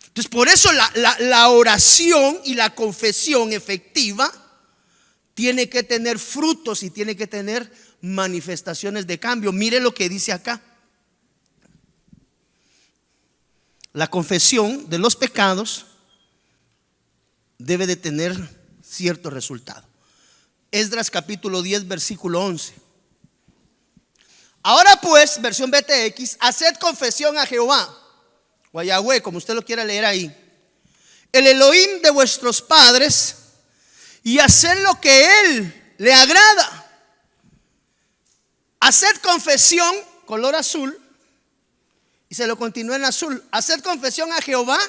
Entonces, por eso la oración y la confesión efectiva tiene que tener frutos y tiene que tener manifestaciones de cambio. Mire lo que dice acá. La confesión de los pecados debe de tener cierto resultado. Esdras capítulo 10 versículo 11. Ahora pues, versión BTX, haced confesión a Jehová, o a Yahweh, como usted lo quiera leer ahí, el Elohim de vuestros padres, y haced lo que Él le agrada. Haced confesión, color azul, y se lo continúa en azul. Haced confesión a Jehová.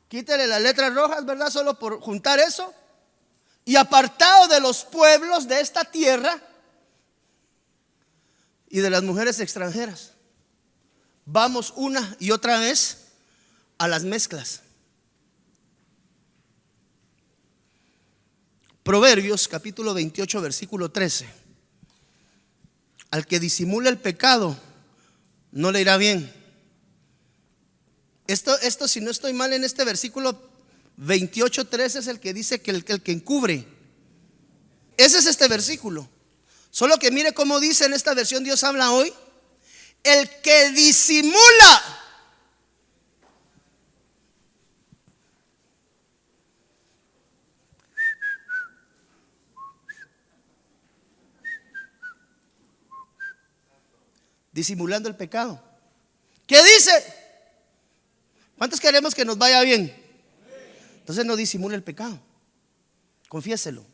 Quítele las letras rojas, ¿verdad? Solo por juntar eso. Y apartaos de los pueblos de esta tierra y de las mujeres extranjeras. Vamos una y otra vez a las mezclas. Proverbios capítulo 28 versículo 13. Al que disimula el pecado no le irá bien. Esto si no estoy mal, en este versículo 28:13 es el que dice que el que encubre. Ese es este versículo. Solo que mire cómo dice en esta versión Dios habla hoy: el que disimula. Disimulando el pecado. ¿Qué dice? ¿Cuántos queremos que nos vaya bien? Entonces no disimule el pecado. Confiéselo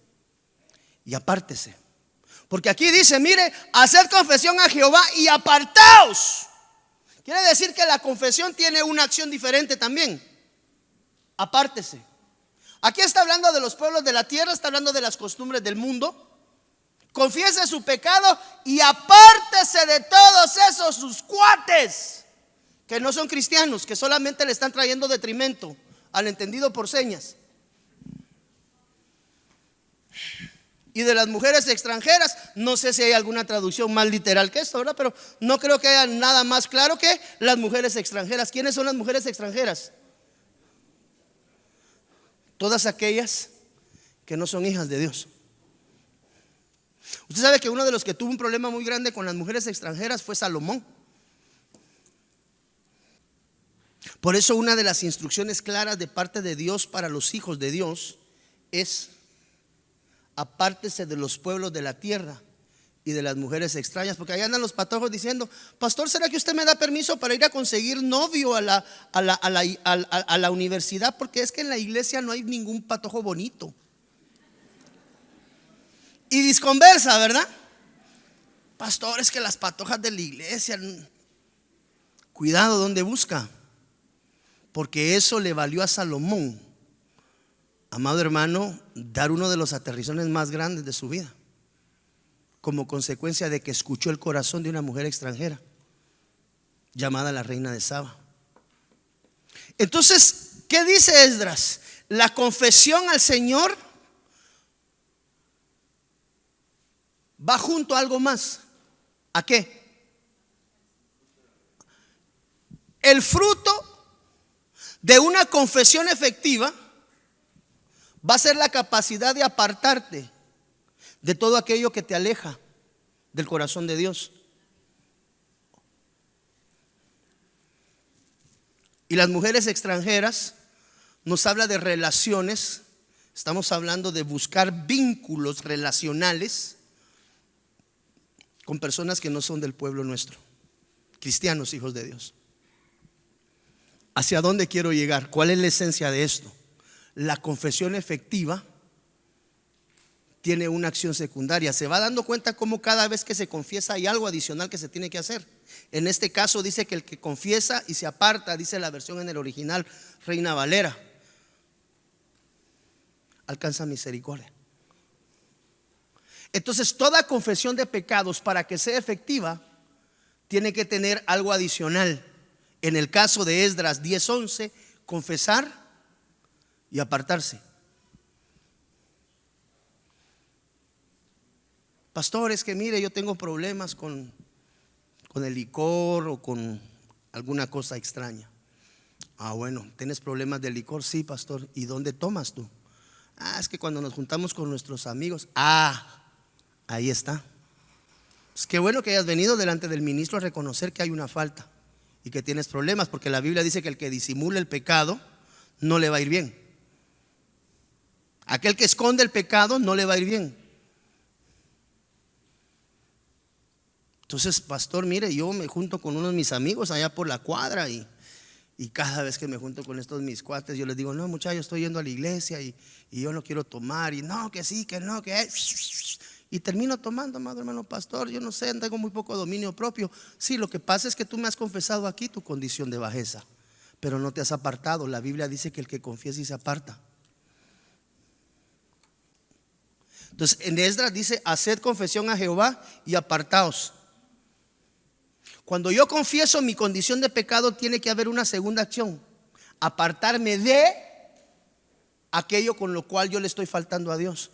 y apártese. Porque aquí dice, mire, haced confesión a Jehová y apartaos. Quiere decir que la confesión tiene una acción diferente también. Apártese. Aquí está hablando de los pueblos de la tierra, está hablando de las costumbres del mundo. Confiese su pecado y apártese de todos esos sus cuates que no son cristianos, que solamente le están trayendo detrimento al entendido por señas. Y de las mujeres extranjeras, no sé si hay alguna traducción más literal que esto, ¿verdad? Pero no creo que haya nada más claro que las mujeres extranjeras. ¿Quiénes son las mujeres extranjeras? Todas aquellas que no son hijas de Dios. Usted sabe que uno de los que tuvo un problema muy grande con las mujeres extranjeras fue Salomón. Por eso una de las instrucciones claras de parte de Dios para los hijos de Dios es: apártese de los pueblos de la tierra y de las mujeres extrañas. Porque allá andan los patojos diciendo: pastor, ¿será que usted me da permiso para ir a conseguir novio a la universidad? Porque es que en la iglesia no hay ningún patojo bonito. Y disconversa, ¿verdad? Pastor, es que las patojas de la iglesia. Cuidado donde busca, porque eso le valió a Salomón, amado hermano, dar uno de los aterrizones más grandes de su vida, como consecuencia de que escuchó el corazón de una mujer extranjera llamada la reina de Saba. Entonces, ¿qué dice Esdras? La confesión al Señor va junto a algo más. ¿A qué? El fruto de una confesión efectiva va a ser la capacidad de apartarte de todo aquello que te aleja del corazón de Dios. Y las mujeres extranjeras nos habla de relaciones. Estamos hablando de buscar vínculos relacionales con personas que no son del pueblo nuestro, cristianos, hijos de Dios. ¿Hacia dónde quiero llegar? ¿Cuál es la esencia de esto? La confesión efectiva tiene una acción secundaria. Se va dando cuenta cómo cada vez que se confiesa hay algo adicional que se tiene que hacer. En este caso dice que el que confiesa y se aparta, dice la versión en el original Reina Valera, alcanza misericordia. Entonces, toda confesión de pecados, para que sea efectiva, tiene que tener algo adicional. En el caso de Esdras 10:11, confesar y apartarse. Pastor, es que mire, yo tengo problemas con el licor o con alguna cosa extraña. Ah, bueno, ¿tienes problemas de licor? Sí, pastor. ¿Y dónde tomas tú? Ah, es que cuando nos juntamos con nuestros amigos. Ah, ahí está. Pues qué bueno que hayas venido delante del ministro a reconocer que hay una falta y que tienes problemas, porque la Biblia dice que el que disimula el pecado no le va a ir bien. Aquel que esconde el pecado no le va a ir bien. Entonces, pastor, mire, yo me junto con unos de mis amigos allá por la cuadra y cada vez que me junto con estos mis cuates, yo les digo: no, muchachos, estoy yendo a la iglesia y yo no quiero tomar. Y no, que sí, que no, que y termino tomando, amado hermano pastor. Yo no sé, tengo muy poco dominio propio. Sí, lo que pasa es que tú me has confesado aquí tu condición de bajeza, pero no te has apartado. La Biblia dice que el que confiesa y se aparta. Entonces en Esdras dice: haced confesión a Jehová y apartaos. Cuando yo confieso mi condición de pecado, tiene que haber una segunda acción: apartarme de aquello con lo cual yo le estoy faltando a Dios.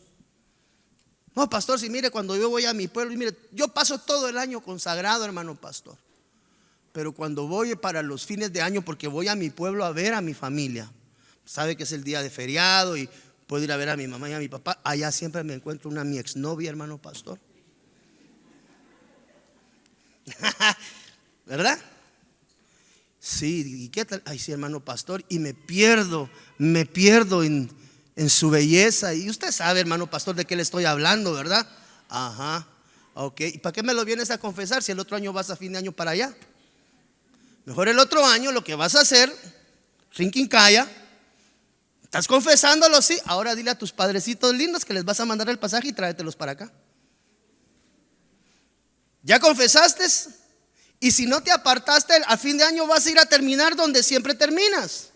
No, pastor, si mire, cuando yo voy a mi pueblo, y mire, yo paso todo el año consagrado, hermano pastor, pero cuando voy para los fines de año, porque voy a mi pueblo a ver a mi familia, sabe que es el día de feriado y puedo ir a ver a mi mamá y a mi papá, allá siempre me encuentro mi exnovia, hermano pastor. ¿Verdad? Sí, ¿y qué tal? Ay, sí, hermano pastor, y me pierdo en su belleza. Y usted sabe, hermano pastor, de qué le estoy hablando, ¿verdad? Ajá, ok. ¿Y para qué me lo vienes a confesar si el otro año vas a fin de año para allá? Mejor el otro año lo que vas a hacer, rinquincaya, estás confesándolo, sí. Ahora dile a tus padrecitos lindos que les vas a mandar el pasaje y tráetelos para acá. ¿Ya confesaste? Y si no te apartaste, a fin de año vas a ir a terminar donde siempre terminas.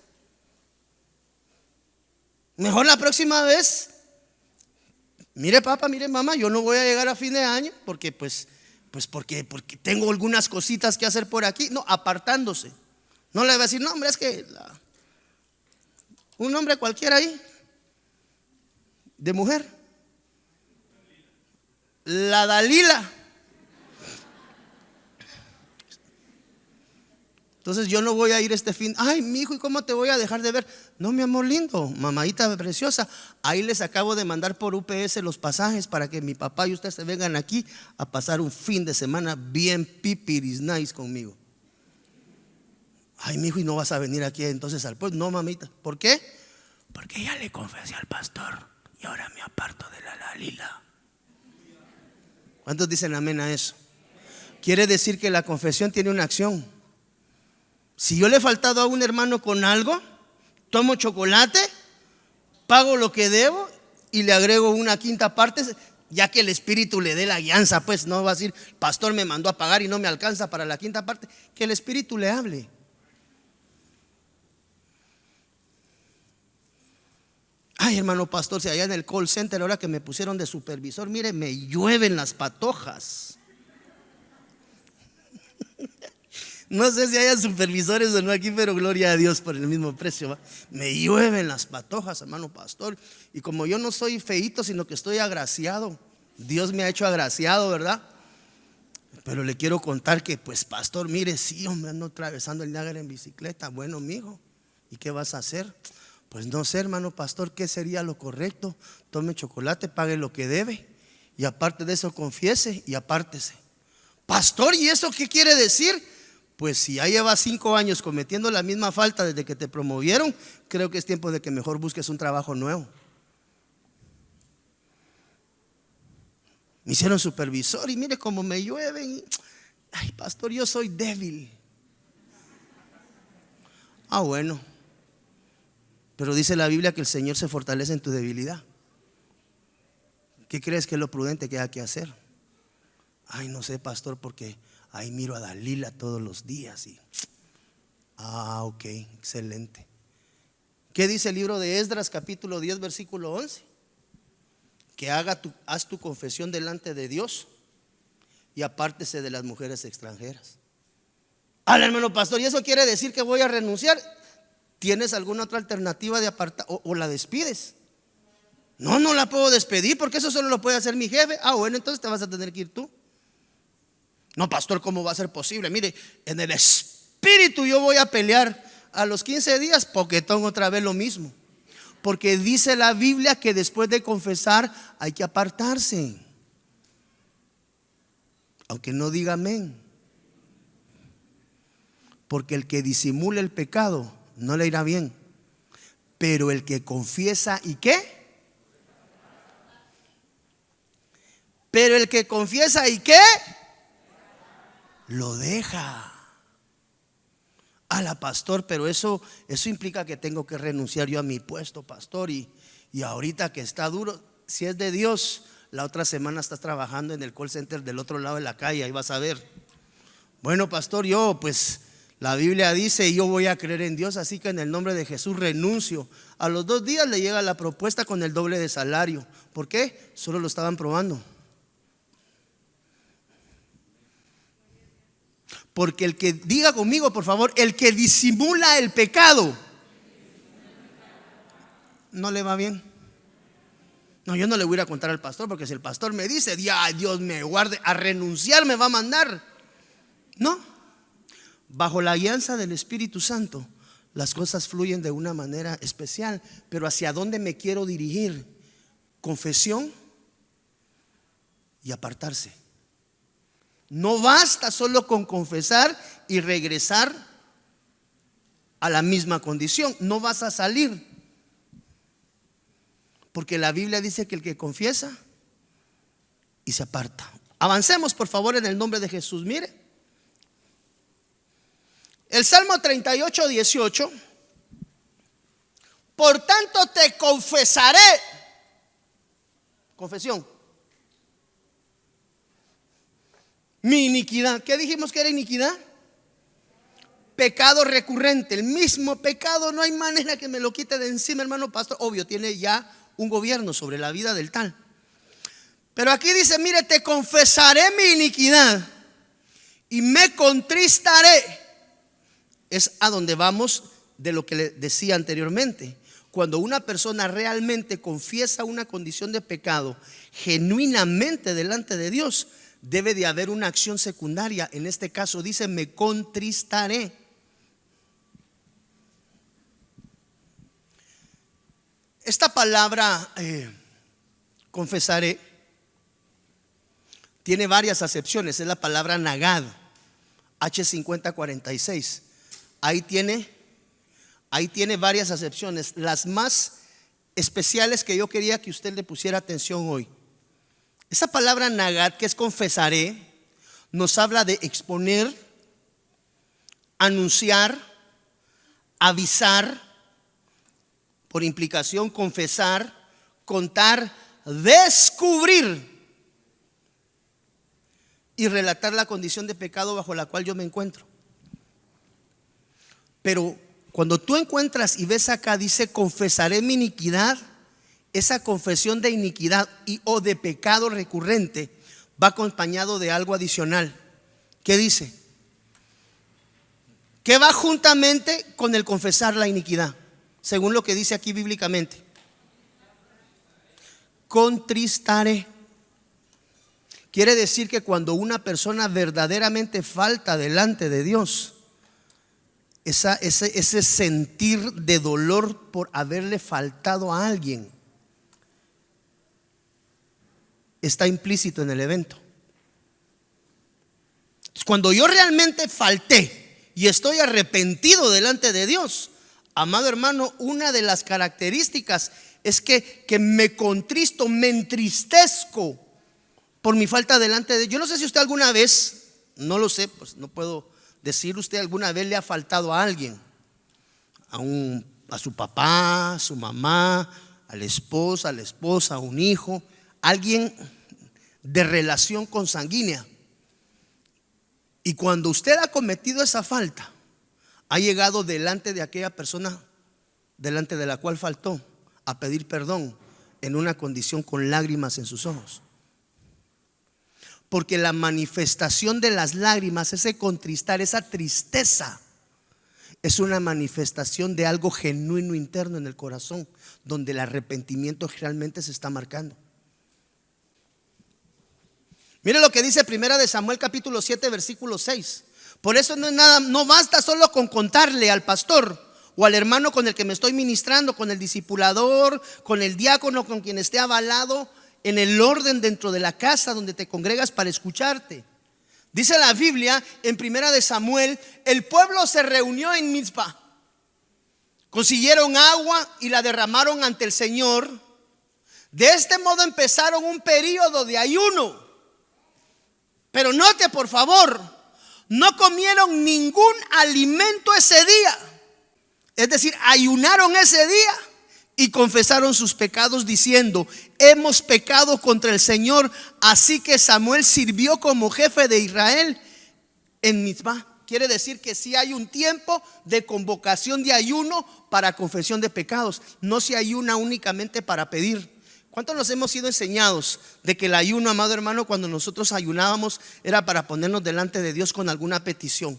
Mejor la próxima vez Mire papá, mire mamá, yo no voy a llegar a fin de año porque porque tengo algunas cositas que hacer por aquí. No, apartándose. No le va a decir, no hombre, es que un hombre cualquiera ahí, de mujer, la Dalila. Entonces yo no voy a ir este fin. Ay, mi hijo, ¿y cómo te voy a dejar de ver? No, mi amor lindo, mamadita preciosa, ahí les acabo de mandar por UPS los pasajes para que mi papá y usted se vengan aquí a pasar un fin de semana bien pipiris nice conmigo. Ay, mi hijo, ¿y no vas a venir aquí entonces al pueblo? No, mamita. ¿Por qué? Porque ya le confesé al pastor y ahora me aparto de la Dalila. ¿Cuántos dicen amén a eso? Quiere decir que la confesión tiene una acción. Si yo le he faltado a un hermano con algo, tomo chocolate, pago lo que debo y le agrego una quinta parte, ya que el Espíritu le dé la guianza. Pues no va a decir, pastor me mandó a pagar y no me alcanza para la quinta parte. Que el Espíritu le hable. Ay, hermano pastor, si allá en el call center, ahora que me pusieron de supervisor, mire, me llueven las patojas. No sé si hay supervisores o no aquí, pero gloria a Dios por el mismo precio, ¿va? Me llueven las patojas, hermano pastor. Y como yo no soy feíto, sino que estoy agraciado, Dios me ha hecho agraciado, ¿verdad? Pero le quiero contar que, pues pastor, mire, sí, hombre, ando atravesando el Niágara en bicicleta. Bueno, mijo, ¿y qué vas a hacer? Pues no sé, hermano pastor, ¿qué sería lo correcto? Tome chocolate, pague lo que debe, y aparte de eso confiese y apártese. Pastor, ¿y eso qué quiere decir? Pues si ya llevas 5 años cometiendo la misma falta desde que te promovieron, creo que es tiempo de que mejor busques un trabajo nuevo. Me hicieron supervisor y mire cómo me llueven. Ay, pastor, yo soy débil. Ah, bueno. Pero dice la Biblia que el Señor se fortalece en tu debilidad. ¿Qué crees que es lo prudente que hay que hacer? Ay, no sé, pastor, porque ahí miro a Dalila todos los días ok, excelente. ¿Qué dice el libro de Esdras, capítulo 10, versículo 11? Que haz tu confesión delante de Dios y apártese de las mujeres extranjeras. Al hermano pastor, ¿y eso quiere decir que voy a renunciar? ¿Tienes alguna otra alternativa de apartar o la despides? No, no la puedo despedir porque eso solo lo puede hacer mi jefe. Ah, bueno, entonces te vas a tener que ir tú. No, pastor, ¿cómo va a ser posible? Mire, en el espíritu yo voy a pelear. A los 15 días, poquetón, otra vez lo mismo. Porque dice la Biblia que después de confesar hay que apartarse. Aunque no diga amén. Porque el que disimula el pecado no le irá bien. Pero el que confiesa, ¿y qué? Pero el que confiesa, ¿y qué? Lo deja. A la pastor, pero eso implica que tengo que renunciar yo a mi puesto, pastor, y ahorita que está duro, si es de Dios, la otra semana estás trabajando en el call center del otro lado de la calle, ahí vas a ver. Bueno, pastor, yo pues la Biblia dice, yo voy a creer en Dios, así que en el nombre de Jesús renuncio. A los 2 días le llega la propuesta con el doble de salario. ¿Por qué? Solo lo estaban probando. Porque el que, diga conmigo por favor, el que disimula el pecado no le va bien. No, yo no le voy a ir a contar al pastor, porque si el pastor me dice, Dios me guarde, a renunciar me va a mandar. No, bajo la guianza del Espíritu Santo las cosas fluyen de una manera especial. Pero ¿hacia dónde me quiero dirigir? Confesión y apartarse. No basta solo con confesar y regresar a la misma condición. No vas a salir. Porque la Biblia dice que el que confiesa y se aparta. Avancemos por favor en el nombre de Jesús. Mire, el Salmo 38, 18. Por tanto te confesaré. Confesión. Mi iniquidad. ¿Qué dijimos que era iniquidad? Pecado recurrente. El mismo pecado, no hay manera que me lo quite de encima, hermano pastor. Obvio, tiene ya un gobierno sobre la vida del tal. Pero aquí dice, mire, te confesaré mi iniquidad y me contristaré. Es a donde vamos de lo que le decía anteriormente. Cuando una persona realmente confiesa una condición de pecado genuinamente delante de Dios, debe de haber una acción secundaria. En este caso dice, me contristaré. Esta palabra confesaré tiene varias acepciones. Es la palabra nagad, H5046. Ahí tiene varias acepciones. Las más especiales que yo quería que usted le pusiera atención hoy. Esa palabra nagad, que es confesaré, nos habla de exponer, anunciar, avisar, por implicación confesar, contar, descubrir y relatar la condición de pecado bajo la cual yo me encuentro. Pero cuando tú encuentras y ves acá, dice confesaré mi iniquidad, esa confesión de iniquidad o de pecado recurrente va acompañado de algo adicional. ¿Qué dice? Que va juntamente con el confesar la iniquidad, según lo que dice aquí bíblicamente. Contristaré. Quiere decir que cuando una persona verdaderamente falta delante de Dios, ese sentir de dolor por haberle faltado a alguien está implícito en el evento. Cuando yo realmente falté y estoy arrepentido delante de Dios, amado hermano, una de las características es que me contristo, me entristezco por mi falta delante de Dios. Yo no sé si usted alguna vez, no lo sé, pues no puedo decir, usted alguna vez le ha faltado a alguien, a su papá, a su mamá, a la esposa, a un hijo, alguien de relación consanguínea. Y cuando usted ha cometido esa falta, ha llegado delante de aquella persona delante de la cual faltó a pedir perdón en una condición con lágrimas en sus ojos. Porque la manifestación de las lágrimas, ese contristar, esa tristeza, es una manifestación de algo genuino interno en el corazón, donde el arrepentimiento realmente se está marcando. Mire lo que dice Primera de Samuel capítulo 7 versículo 6. Por eso no es nada, no basta solo con contarle al pastor o al hermano con el que me estoy ministrando, con el discipulador, con el diácono, con quien esté avalado en el orden dentro de la casa donde te congregas para escucharte. Dice la Biblia en Primera de Samuel, el pueblo se reunió en Mizpa, consiguieron agua y la derramaron ante el Señor. De este modo empezaron un periodo de ayuno. Pero note por favor, no comieron ningún alimento ese día. Es decir, ayunaron ese día y confesaron sus pecados diciendo, hemos pecado contra el Señor. Así que Samuel sirvió como jefe de Israel en Mizpah. Quiere decir que sí hay un tiempo de convocación de ayuno para confesión de pecados. No se ayuna únicamente para pedir. ¿Cuántos nos hemos sido enseñados de que el ayuno, amado hermano, cuando nosotros ayunábamos era para ponernos delante de Dios con alguna petición?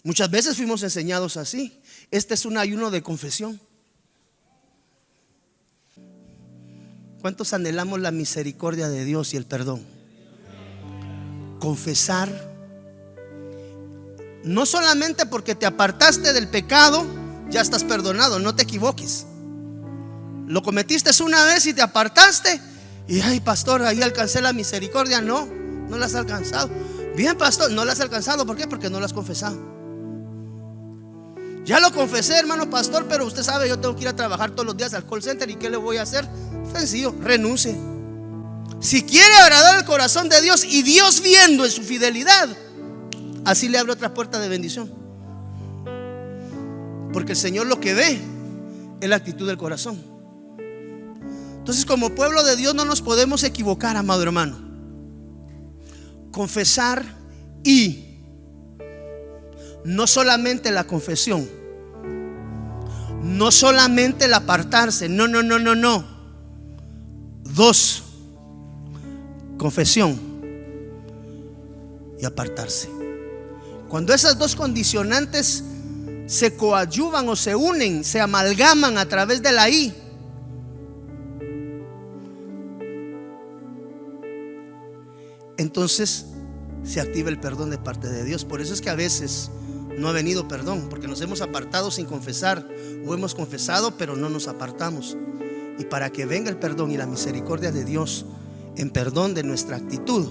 Muchas veces fuimos enseñados así. Este es un ayuno de confesión. ¿Cuántos anhelamos la misericordia de Dios y el perdón? Confesar, no solamente porque te apartaste del pecado ya estás perdonado, no te equivoques. Lo cometiste una vez y te apartaste y ay pastor, ahí alcancé la misericordia. No la has alcanzado. Bien pastor, no la has alcanzado. ¿Por qué? Porque no la has confesado. Ya lo confesé, hermano pastor, pero usted sabe, yo tengo que ir a trabajar todos los días al call center. ¿Y qué le voy a hacer? Sencillo, renuncie. Si quiere agradar el corazón de Dios y Dios viendo en su fidelidad, así le abre otra puerta de bendición. Porque el Señor lo que ve es la actitud del corazón. Entonces, como pueblo de Dios no nos podemos equivocar, amado hermano. Confesar y no solamente la confesión, no solamente el apartarse, no. 2, confesión y apartarse. Cuando esas dos condicionantes se coadyuvan o se unen, se amalgaman a través de la I, entonces se activa el perdón de parte de Dios. Por eso es que a veces no ha venido perdón, porque nos hemos apartado sin confesar, o hemos confesado pero no nos apartamos. Y para que venga el perdón y la misericordia de Dios en perdón de nuestra actitud,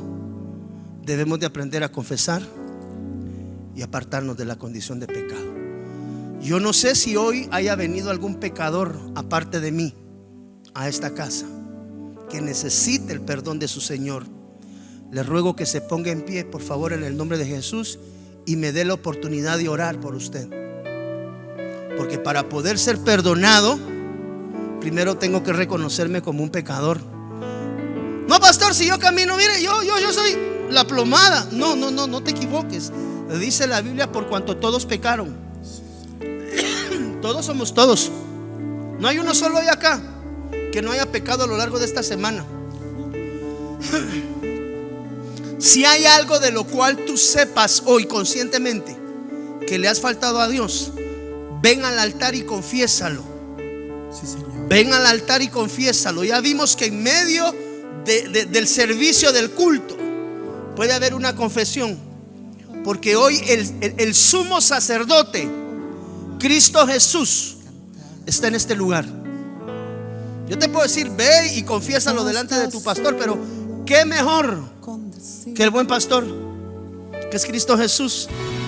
debemos de aprender a confesar y apartarnos de la condición de pecado. Yo no sé si hoy haya venido algún pecador aparte de mí a esta casa que necesite el perdón de su Señor. Le ruego que se ponga en pie, por favor, en el nombre de Jesús, y me dé la oportunidad de orar por usted. Porque para poder ser perdonado, primero tengo que reconocerme como un pecador. No, pastor, si yo camino, mire, yo soy la plomada. No te equivoques. Dice la Biblia, por cuanto todos pecaron. Todos somos todos. No hay uno solo hoy acá que no haya pecado a lo largo de esta semana. Si hay algo de lo cual tú sepas hoy conscientemente que le has faltado a Dios, ven al altar y confiésalo. Sí, Señor. Ven al altar y confiésalo. Ya vimos que en medio del servicio del culto puede haber una confesión, porque hoy el sumo sacerdote, Cristo Jesús, está en este lugar. Yo te puedo decir, ve y confiésalo delante de tu pastor, pero qué mejor que el buen pastor, que es Cristo Jesús,